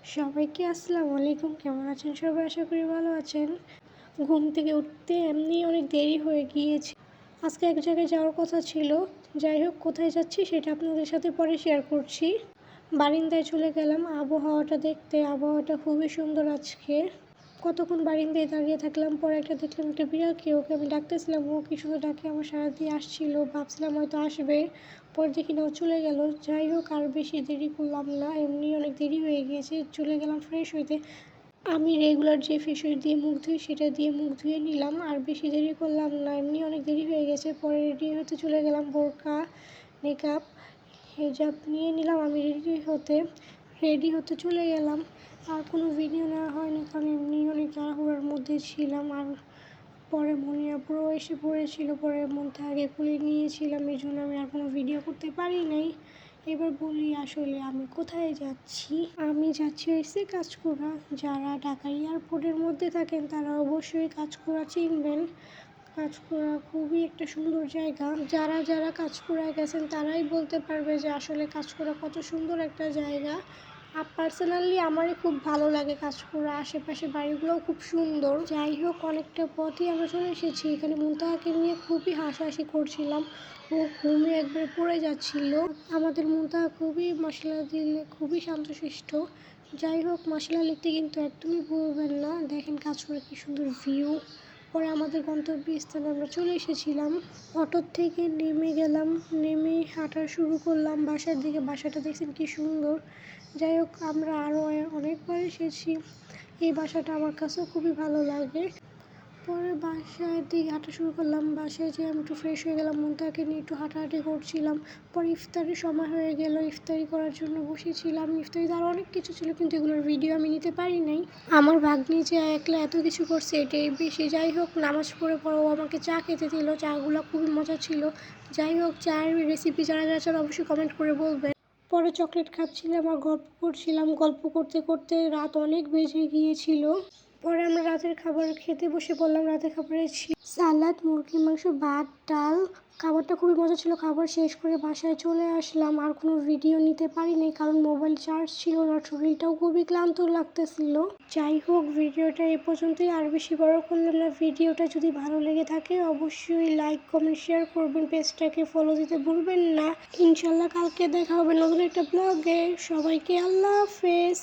সবাইকে আসসালামু আলাইকুম। কেমন আছেন সবাই? আশা করি ভালো আছেন। ঘুম থেকে উঠতে এমনি অনেক দেরি হয়ে গিয়েছে। আজকে এক জায়গায় যাওয়ার কথা ছিল। যাই হোক, কোথায় যাচ্ছি সেটা আপনাদের সাথে পরে শেয়ার করছি। বারিন্দায় চলে গেলাম আবহাওয়াটা দেখতে। আবহাওয়াটা খুবই সুন্দর আজকে। কতক্ষণ বারিন্দায় দাঁড়িয়ে থাকলাম, পরে দেখলাম একটা বিড়ালকে, ওকে আমি ডাকতেছিলাম, ও কি সুন্দর ডাকে আমার সারা দিয়ে আসছিল। ভাবছিলাম হয়তো আসবে, পরে দেখি না ও চলে গেল। যাই হোক, আর বেশি দেরি করলাম না, এমনি অনেক দেরি হয়ে গিয়েছে। চলে গেলাম ফ্রেশ হইতে। আমি রেগুলার যে ফেস ওয়াশ দিয়ে মুখ ধুই সেটা দিয়ে মুখ ধুয়ে নিলাম, আর বেশি দেরি করলাম না, এমনি অনেক দেরি হয়ে গেছে। পরে রেডি হতে চলে গেলাম, বোরকা, মেকআপ, হিজাব নিয়ে নিলাম। আমি রেডি হতে চলে গেলাম। আর কোনো ভিডিও নেওয়া হয়নি, কারণ এমনি অনেক তাড়াহুড়োর মধ্যে ছিলাম। আর পরে মনিয়াপুরও এসে পড়েছিল, পরে মনটা আগে খুলে নিয়েছিলাম, এই জন্য আমি আর কোনো ভিডিও করতে পারি নাই। এবার বলি আসলে আমি কোথায় যাচ্ছি। আমি যাচ্ছি হয়েছে কাঁচপুরা। যারা ঢাকা এয়ারপোর্টের মধ্যে থাকেন তারা অবশ্যই কাঁচপুরা চিনবেন। কাঁচপুরা খুবই একটা সুন্দর জায়গা। যারা যারা কাঁচপুরায় গেছেন তারাই বলতে পারবে যে আসলে কাঁচপুরা কত সুন্দর একটা জায়গা। আর পার্সোনালি আমারই খুব ভালো লাগে কাঁচপুরা, আশেপাশে বাড়িগুলোও খুব সুন্দর। যাই হোক, অনেকটা পথই আমরা চলে এসেছি। এখানে মুনতাহাকে নিয়ে খুবই হাসাহাসি করছিলাম, ও ঘুমে একবার পড়ে যাচ্ছিল। আমাদের মুনতাহা খুবই মাশাআল্লাহ দিলে খুবই শান্তশিষ্ট। যাই হোক, মাশাআল্লাহ লিখতে কিন্তু একদমই ভুলবেন না। দেখেন কাঁচপুরা কি সুন্দর ভিউ। পরে আমাদের গন্তব্যস্থানে আমরা চলে এসেছিলাম। অটোর থেকে নেমে গেলাম, নেমে হাঁটা শুরু করলাম বাসার দিকে। বাসাটা দেখছেন কি সুন্দর। যাই হোক, আমরা আরও অনেকবার এসেছি। এই বাসাটা আমার কাছেও খুবই ভালো লাগে। পরে বাসার দিকে হাঁটা শুরু করলাম। বাসায় যেয়ে আমি একটু ফ্রেশ হয়ে গেলাম, মুনতাহাকে নিয়ে একটু হাঁটাহাঁটি করছিলাম। পরে ইফতারের সময় হয়ে গেল, ইফতারি করার জন্য বসেছিলাম। ইফতারিতে আরও অনেক কিছু ছিল, কিন্তু এগুলোর ভিডিও আমি নিতে পারি নাই। আমার ভাগ্নি যে একলা এত কিছু করছে এটাই বেশি। যাই হোক, নামাজ পড়ে ও আমাকে চা খেতে দিল। চাগুলো খুবই মজা ছিল। যাই হোক, চায়ের রেসিপি যারা যারা চান অবশ্যই কমেন্ট করে বলবেন। পরে চকলেট খাচ্ছিলাম আর গল্প করছিলাম। গল্প করতে করতে রাত অনেক বেজে গিয়েছিল। পরে আমরা রাতের খাবার খেতে বসে পড়লাম। রাতের খাবারে সালাদ, মুরগির মাংস, ভাত, ডাল। খাবারটা খুবই মজা ছিল। খাবার শেষ করে বাসায় চলে আসলাম। আর কোনো ভিডিও নিতে পারিনি, কারণ মোবাইল চার্জ ছিল না, শরীরটাও খুবই ক্লান্ত লাগতেছিল। যাই হোক, ভিডিওটা এ পর্যন্তই, আর বেশি বড় করলাম না। ভিডিওটা যদি ভালো লেগে থাকে অবশ্যই লাইক, কমেন্ট, শেয়ার করবেন। পেজটাকে ফলো দিতে ভুলবেন না। ইনশাল্লাহ কালকে দেখা হবে নতুন একটা ব্লগে। সবাইকে আল্লাহ হাফেজ।